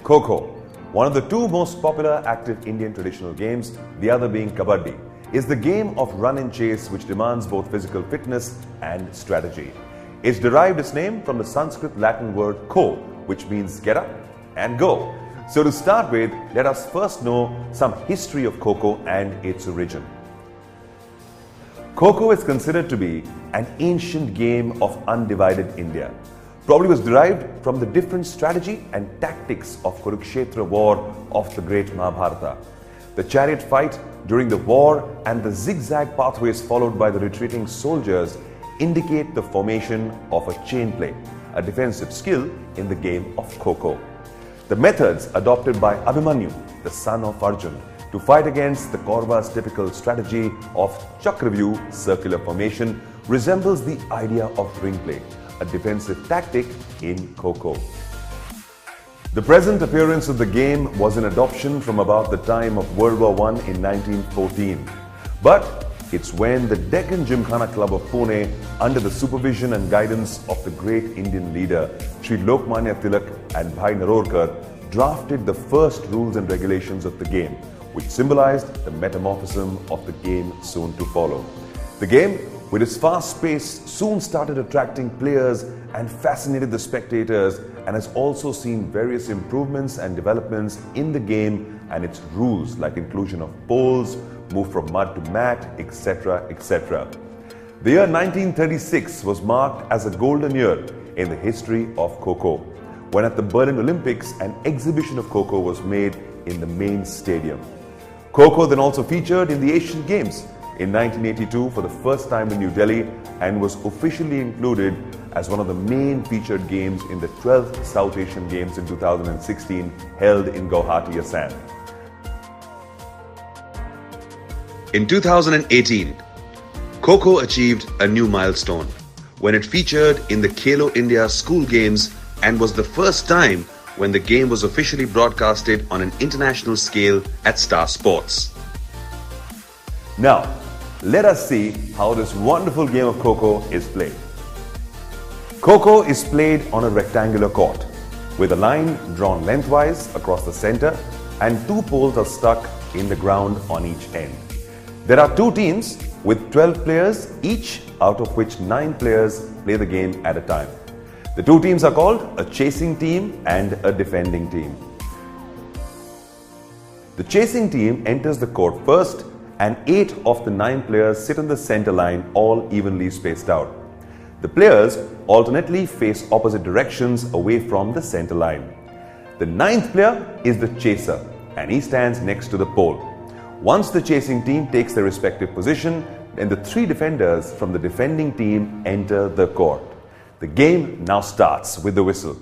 Kho Kho, one of the two most popular active Indian traditional games, the other being Kabaddi, is the game of run and chase which demands both physical fitness and strategy. It's derived its name from the Sanskrit Latin word kho, which means get up and go. So to start with, let us first know some history of Kho Kho and its origin. Kho Kho is considered to be an ancient game of undivided India. Probably was derived from the different strategy and tactics of Kurukshetra war of the great Mahabharata. The chariot fight during the war and the zigzag pathways followed by the retreating soldiers indicate the formation of a chain play, a defensive skill in the game of Kho Kho. The methods adopted by Abhimanyu, the son of Arjun, to fight against the Kauravas' typical strategy of Chakravyuh circular formation resembles the idea of ring play, a defensive tactic in Kho Kho. The present appearance of the game was an adoption from about the time of World War I in 1914. But it's when the Deccan Gymkhana Club of Pune, under the supervision and guidance of the great Indian leader Sri Lokmanya Tilak and Bhai Narorkar, drafted the first rules and regulations of the game, which symbolized the metamorphism of the game soon to follow. The game, with its fast pace, soon started attracting players and fascinated the spectators, and has also seen various improvements and developments in the game and its rules, like inclusion of poles, move from mud to mat, etc., etc. The year 1936 was marked as a golden year in the history of Kho Kho, when at the Berlin Olympics an exhibition of Kho Kho was made in the main stadium. Kho Kho then also featured in the Asian Games in 1982 for the first time in New Delhi and was officially included as one of the main featured games in the 12th South Asian Games in 2016 held in Guwahati, Assam. In 2018, Kho Kho achieved a new milestone when it featured in the Khelo India School Games and was the first time when the game was officially broadcasted on an international scale at Star Sports. Now, let us see how this wonderful game of Kho Kho is played. Kho Kho is played on a rectangular court with a line drawn lengthwise across the center and two poles are stuck in the ground on each end. There are two teams with 12 players each, out of which 9 players play the game at a time. The two teams are called a chasing team and a defending team. The chasing team enters the court first and 8 of the 9 players sit on the center line, all evenly spaced out. The players alternately face opposite directions away from the center line. The 9th player is the chaser and he stands next to the pole. Once the chasing team takes their respective position, then the 3 defenders from the defending team enter the court. The game now starts with the whistle,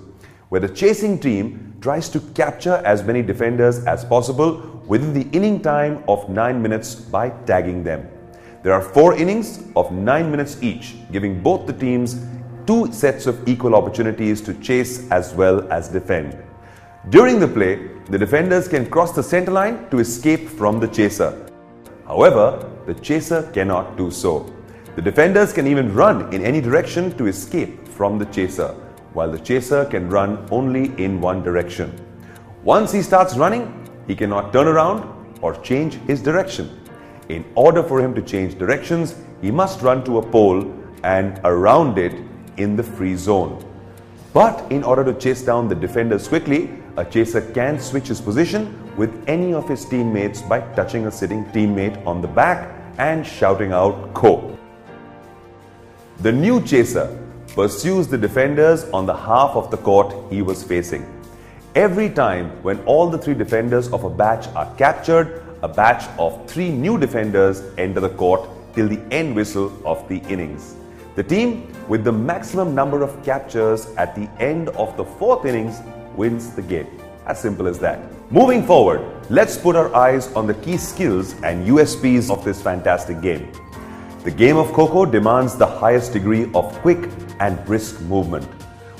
where the chasing team tries to capture as many defenders as possible within the inning time of 9 minutes by tagging them. There are 4 innings of 9 minutes each, giving both the teams 2 sets of equal opportunities to chase as well as defend. During the play, the defenders can cross the center line to escape from the chaser. However, the chaser cannot do so. The defenders can even run in any direction to escape from the chaser, while the chaser can run only in one direction. Once he starts running, he cannot turn around or change his direction. In order for him to change directions, he must run to a pole and around it in the free zone. But in order to chase down the defenders quickly, a chaser can switch his position with any of his teammates by touching a sitting teammate on the back and shouting out Kho. The new chaser pursues the defenders on the half of the court he was facing. Every time when all the 3 defenders of a batch are captured, a batch of 3 new defenders enter the court till the end whistle of the innings. The team with the maximum number of captures at the end of the 4th innings wins the game. As simple as that. Moving forward, let's put our eyes on the key skills and USPs of this fantastic game. The game of Kho Kho demands the highest degree of quick and brisk movement,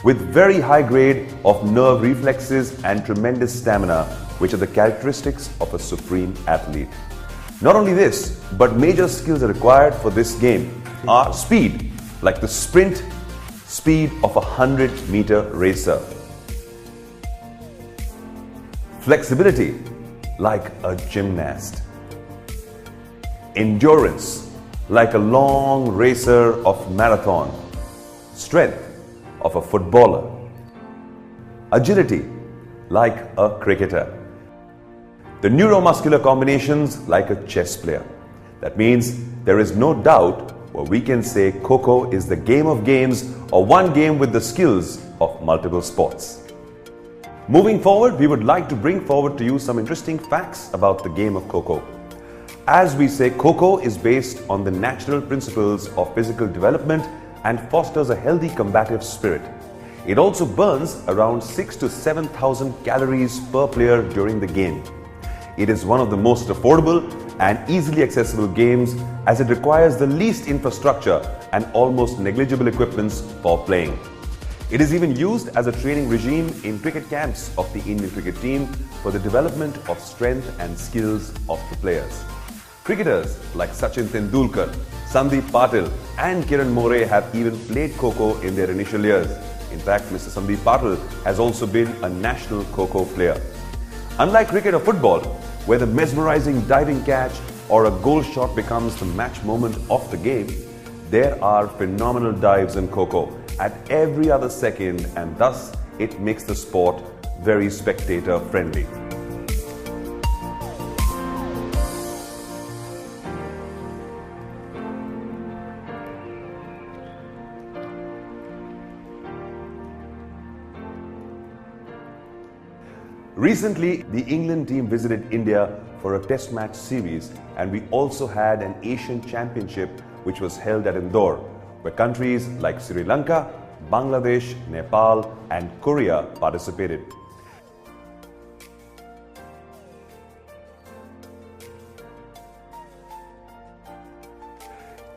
with very high grade of nerve reflexes and tremendous stamina, which are the characteristics of a supreme athlete. Not only this, but major skills are required for this game are speed, like the sprint speed of a 100-meter racer. Flexibility, like a gymnast. Endurance, like a long racer of marathon. Strength of a footballer. Agility, like a cricketer. The neuromuscular combinations, like a chess player. That means there is no doubt where we can say Kho Kho is the game of games, or one game with the skills of multiple sports. Moving forward, we would like to bring forward to you some interesting facts about the game of Kho Kho. As we say, Kho Kho is based on the natural principles of physical development and fosters a healthy combative spirit. It also burns around 6,000 to 7,000 calories per player during the game. It is one of the most affordable and easily accessible games, as it requires the least infrastructure and almost negligible equipments for playing. It is even used as a training regime in cricket camps of the Indian cricket team for the development of strength and skills of the players. Cricketers like Sachin Tendulkar, Sandeep Patil and Kiran More have even played Kho Kho in their initial years. In fact, Mr. Sandeep Patil has also been a national Kho Kho player. Unlike cricket or football, where the mesmerizing diving catch or a goal shot becomes the match moment of the game, there are phenomenal dives in Kho Kho at every other second, and thus it makes the sport very spectator friendly. Recently, the England team visited India for a test match series, and we also had an Asian Championship which was held at Indore, where countries like Sri Lanka, Bangladesh, Nepal and Korea participated.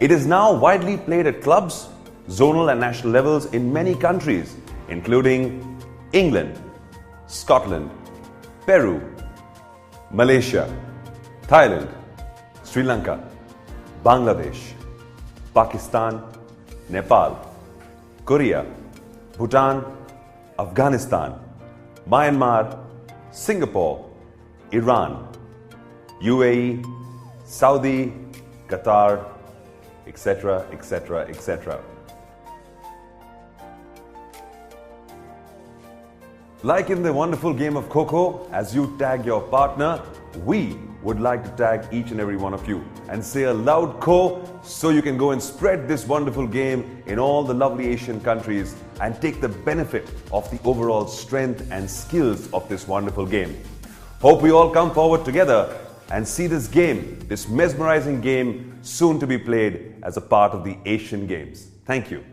It is now widely played at clubs, zonal and national levels in many countries, including England, Scotland, Peru, Malaysia, Thailand, Sri Lanka, Bangladesh, Pakistan, Nepal, Korea, Bhutan, Afghanistan, Myanmar, Singapore, Iran, UAE, Saudi, Qatar, etc., etc., etc. Like in the wonderful game of Kho Kho, as you tag your partner, we would like to tag each and every one of you and say a loud Kho, so you can go and spread this wonderful game in all the lovely Asian countries and take the benefit of the overall strength and skills of this wonderful game. Hope we all come forward together and see this game, this mesmerizing game, soon to be played as a part of the Asian Games. Thank you.